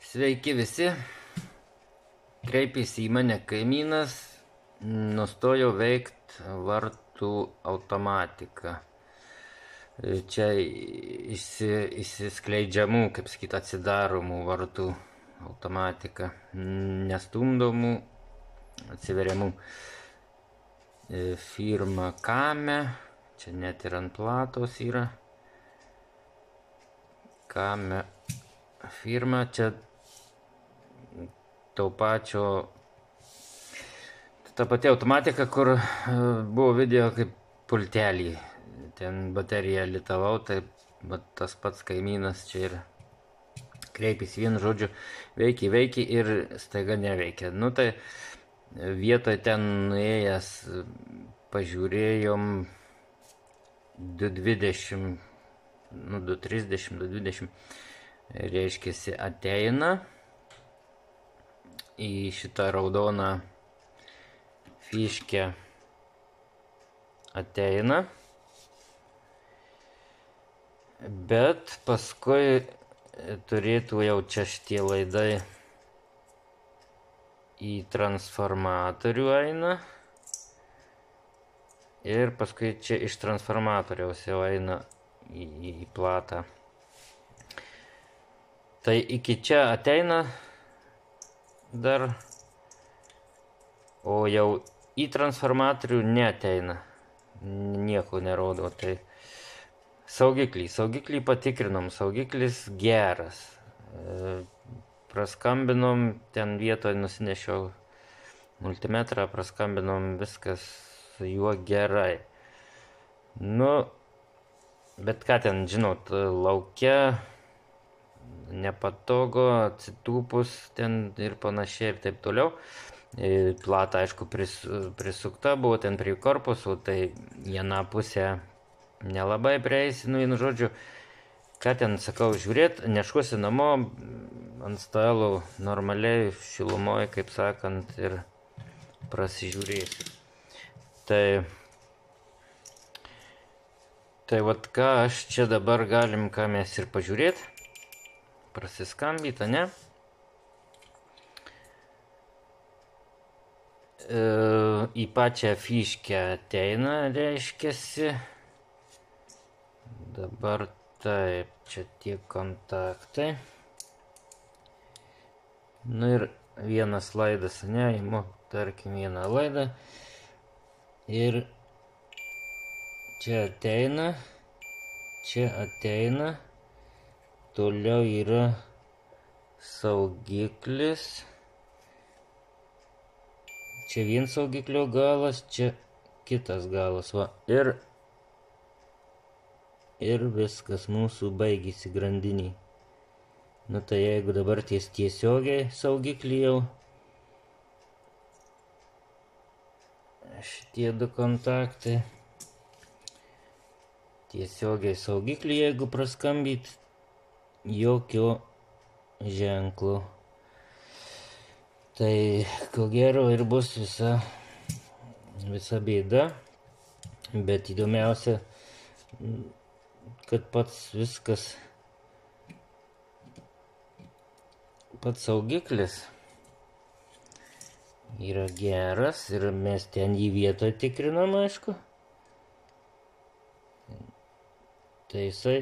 Sveiki visi. Kreipėsi į mane kaimynas, nustojo veikt vartų automatika. Čia išsiskleidžiamų, kaip sakyt, atsidaromų vartų automatika, nestumdomų, atsiveriamų. Firma Kame, čia net ir ant platos yra. Kame firma, čia to pačio, ta pati automatika, kur buvo video kaip pultelį. Ten bateriją litavau, tai tas pats kaimynas čia ir kreipėsi, vienu žodžiu, veikia ir staiga neveikia. Nu tai vietoj ten nuėjęs pažiūrėjom 220, 230, 220, reiškiasi ateina į šitą raudoną fiškę, ateina, bet paskui turėtų jau čia šitie laidai į transformatorių eina ir paskui čia iš transformatoriaus jau eina į platą. Tai iki čia ateina dar, o jau į transformatorių neateina, nieko nerodo. Tai saugiklį patikrinom, saugiklis geras. Praskambinom, ten vietoje nusinešiau multimetrą, praskambinom, viskas su juo gerai. Nu, bet ką ten, žinot, laukia, nepatogu, atsitūpus ten ir panašiai ir taip toliau. Plata, aišku, prisukta buvo ten prie korpuso, tai viena pusė nelabai prieisi, nu, vienu žodžiu, ką ten, sakau, žiūrėt, neškuosi namo, ant stalo normaliai, šilumoje, kaip sakant, ir prasižiūrėsiu. Tai vat ką aš čia dabar galim, ką mes ir pažiūrėt, prasiskambyti, ne? Į pačią fiškę ateina, reiškiasi. Dabar taip, čia tie kontaktai. Nu ir vienas laidas, ne, imu, tarkim, vieną laidą. Ir čia ateina, toliau yra saugiklis. Čia vien saugiklio galas, čia kitas galas, va. Ir viskas, mūsų baigėsi grandiniai. Nu tai jeigu dabar tiesiogiai saugiklį jau, šitie du kontaktai, tiesiogiai saugiklį jeigu praskambyt, jokio ženklo. Tai ko gero ir bus visa bėda, bet įdomiausia, kad pats viskas, pats saugiklis yra geras ir mes ten jį vietoje tikrinam, aišku. Tai jisai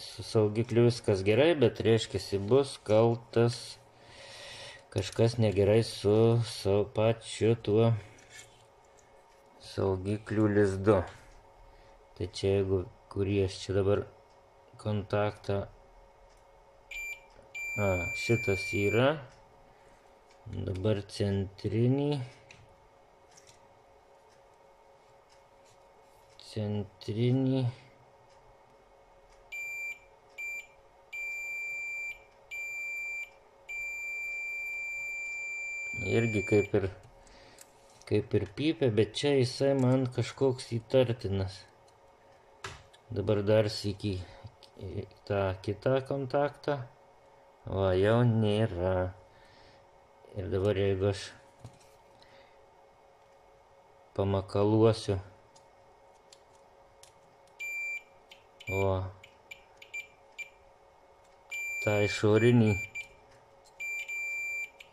su saugikliu viskas gerai, bet reiškiasi bus kaltas kažkas negerai su pačiu tuo saugiklių lizdu. Tai čia jeigu kurį aš čia dabar kontaktą, šitas yra, dabar centrinį, irgi kaip ir pypia, bet čia jisai man kažkoks įtartinas. Dabar dar sykį tą kitą kontaktą, va, jau nėra. Ir dabar jeigu aš pamakaluosiu, o tą išorinį.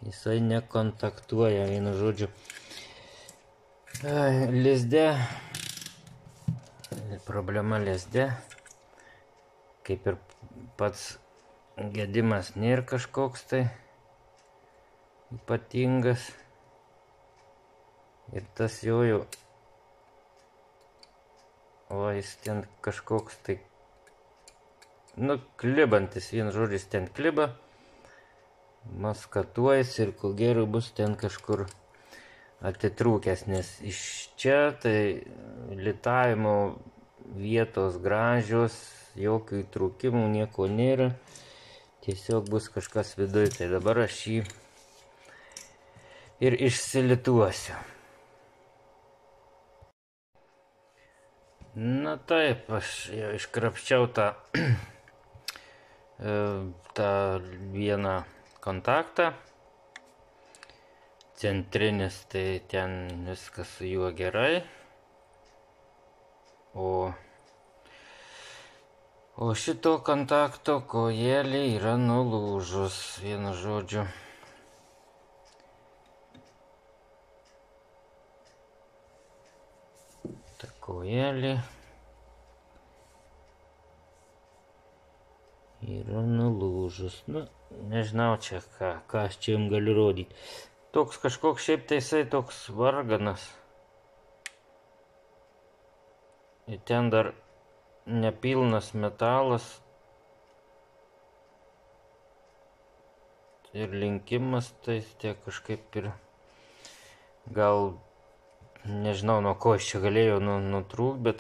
Jisai nekontaktuoja, vienu žodžiu. Lizde. Problema lizde. Kaip ir pats gedimas nėra kažkoks tai ypatingas. Ir tas jojo. O jis ten kažkoks tai, nu, klibantis, vienu žodžiu, ten kliba. Maskatuojas ir ko gero bus ten kažkur atitrūkęs, nes iš čia tai litavimo vietos gražios, jokių įtrūkimų, nieko nėra, tiesiog bus kažkas viduj, tai dabar aš jį ir išsilituosiu. Na taip, aš jau iškrapščiau tą vieną kontaktą. Centrinis, tai ten viskas su juo gerai. O šito kontakto kojelė yra nulūžus, vienu žodžiu. Ta kojelė yra nulūžus. Nu, nežinau čia, ką aš čia jums galiu rodyti. Toks kažkoks šiaip tai jisai toks varganas. Ir ten dar nepilnas metalas. Ir linkimas tai tiek kažkaip ir gal, nežinau nuo ko aš čia galėjau nutrūkt,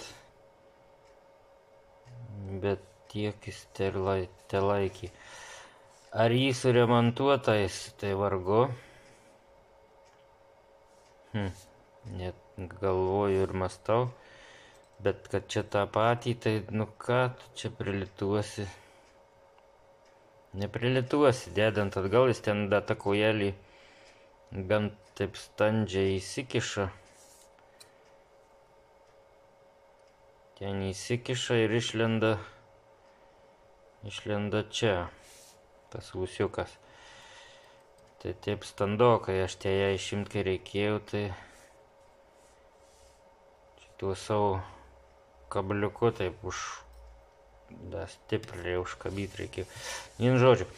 bet tiek jis telaikė. Ar jį suremontuotais, tai vargu. Net galvoju ir mąstau, bet kad čia tą patį, tai nu ką tu čia prilituosi? Neprilituosi, dedant atgal, jis ten tą kojelį gan taip standžiai įsikiša. Ten įsikiša ir išlenda čia, tas ūsiukas. Tai taip standokai, aš tai ją išimt, kai reikėjau, tai šituo savo kabliuku taip stipriai užkabyti reikėjo. Vienu žodžiu,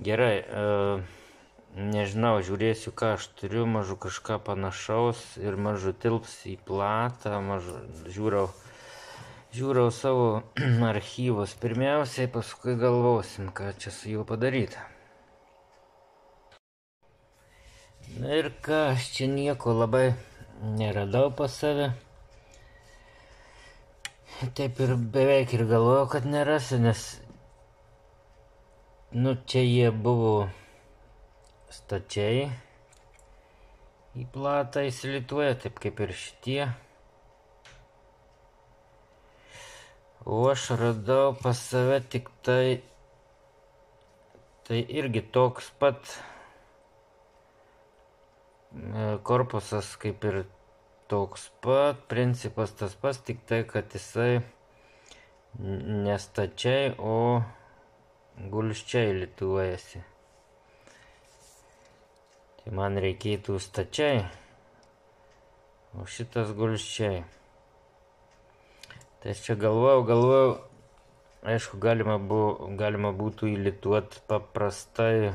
gerai, nežinau, žiūrėsiu, ką aš turiu, mažu kažką panašaus ir mažu tilps į platą, žiūrau savo archyvus pirmiausiai, paskui galvosim, ką čia su juo padaryti. Na ir ką, aš čia nieko labai neradau pas save. Taip ir beveik ir galvojau, kad nerasiu, nes nu čia jie buvo stačiai į platą įsilituoja, taip kaip ir šitie. O aš radau pas save tik tai irgi toks pat korpusas kaip ir toks pat, principas tas pats, tik tai, kad jisai nestačiai, o gulščiai lituojasi. Tai man reikėtų stačiai, o šitas gulščiai. Tai aš čia galvojau, aišku, galima būtų įlituoti paprastai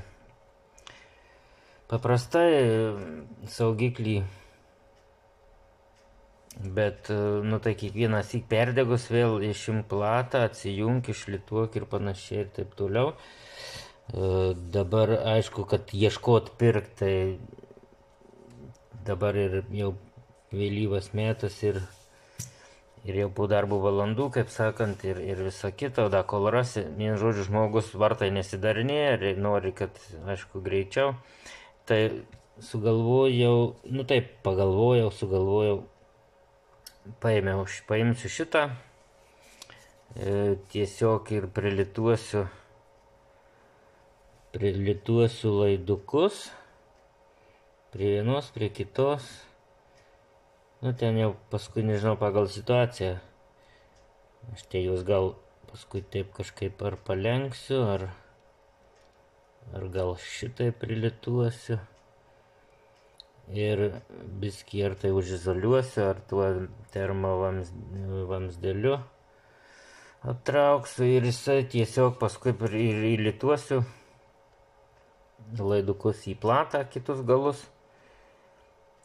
saugiklį, bet, nu tai kiekvienas įk perdegus vėl išim platą, atsijunk, išlituok ir panašiai ir taip toliau. Dabar, aišku, kad ieškot pirkt, tai dabar ir jau vėlyvas metas ir jau po darbo valandų, kaip sakant, ir visa kita, o da kol rasi, vien žodžiu, žmogus vartai nesidarinėja ir nori, kad, aišku, greičiau. Tai sugalvojau, paimsiu šitą, tiesiog ir prilituosiu laidukus prie vienos, prie kitos. Nu, ten jau paskui, nežinau, pagal situaciją. Aš tai juos gal paskui taip kažkaip ar palenksiu, ar ar gal šitai prilituosiu. Ir biskį ar tai užizoliuosiu, ar tuo termovamsdėliu aptrauksiu ir jisai tiesiog paskui ir įlituosiu laidukus į platą, kitus galus.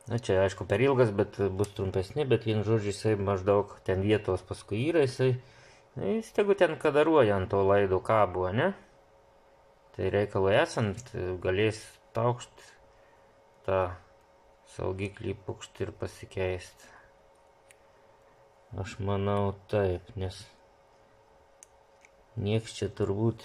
Na čia aišku per ilgas, bet bus trumpesni, bet vien žodžiu jisai maždaug ten vietos paskui yra, jisai tegu ten kadaruoja ant to laido kabo, ne? Tai reikalui esant galės taukšt tą saugiklį pukšt ir pasikeist. Aš manau taip, nes nieks čia turbūt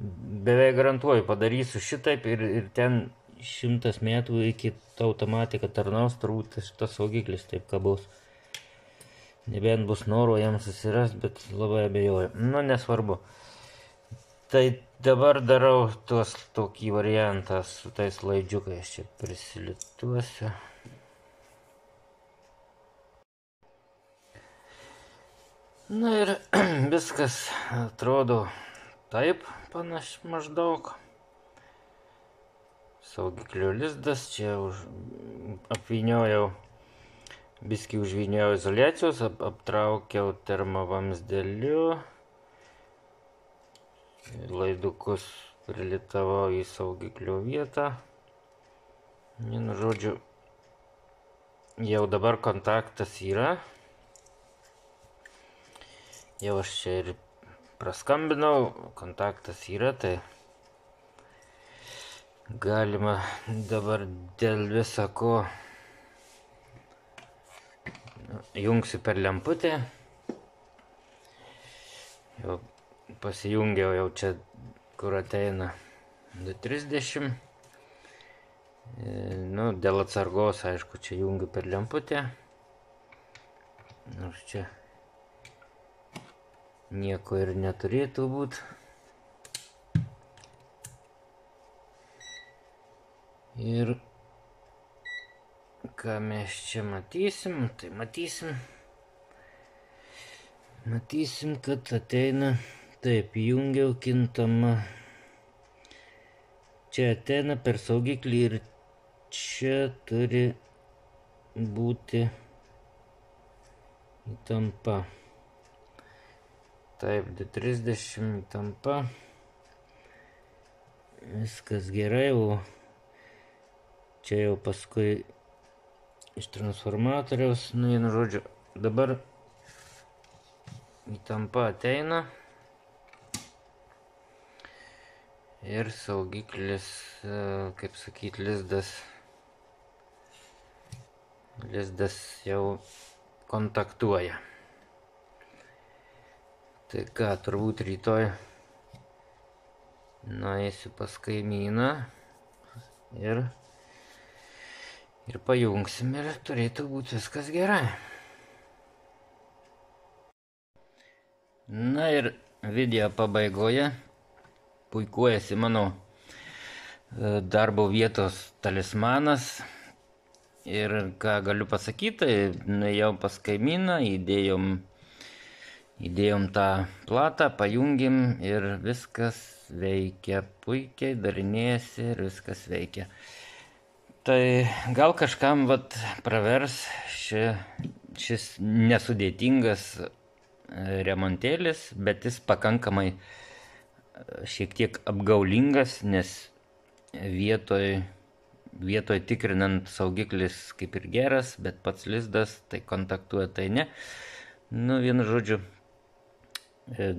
beveik garantuoju padarysiu šitaip ir ten 100 metų iki ta automatika tarnaus, turbūt šitas saugiklis taip kabos. Nebent bus noro jam susirast, bet labai abejoju. Nu, nesvarbu. Tai dabar darau tokį variantą su tais laidžiukais. Čia prisilituosiu. Na ir viskas atrodo taip maždaug. Saugiklio lizdas, čia apvyniojau, biskį užvyniojau izoliacijos, aptraukiau termovamsdėliu, laidukus prilitavau į saugiklio vietą. Vienu žodžiu, jau dabar kontaktas yra. Jau aš čia ir praskambinau, kontaktas yra, tai galima dabar dėl viso ko jungsiu per lemputę. Jau pasijungiau jau čia, kur ateina 230. Nu, dėl atsargos, aišku, čia jungiu per lemputę. Nors čia nieko ir neturėtų būti. Ir ką mes čia matysim, tai matysim, kad ateina, taip, jungiau kintamą. Čia ateina per saugiklį ir čia turi būti įtampa. Taip, 230 įtampa. Viskas gerai, o čia jau paskui iš transformatoriaus, nu, vienu žodžiu, dabar įtampa ateina. Ir saugiklis, kaip sakyt, lizdas jau kontaktuoja. Tai ką, turbūt rytoj nueisiu pas kaimyną ir pajungsim ir turėtų būti viskas gerai. Na ir video pabaigoje puikuojasi mano darbo vietos talismanas. Ir ką galiu pasakyti, nuėjau pas kaimyną, įdėjom tą platą, pajungėm ir viskas veikia puikiai, darinėjasi ir viskas veikia. Tai gal kažkam pravers šis nesudėtingas remontėlis, bet jis pakankamai šiek tiek apgaulingas, nes vietoj tikrinant saugiklis kaip ir geras, bet pats lizdas tai kontaktuoja, tai ne. Nu, vienu žodžiu,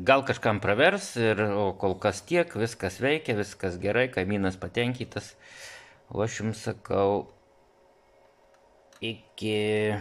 gal kažkam pravers, o kol kas tiek, viskas veikia, viskas gerai, kaimynas patenkintas. O aš jums sakau, iki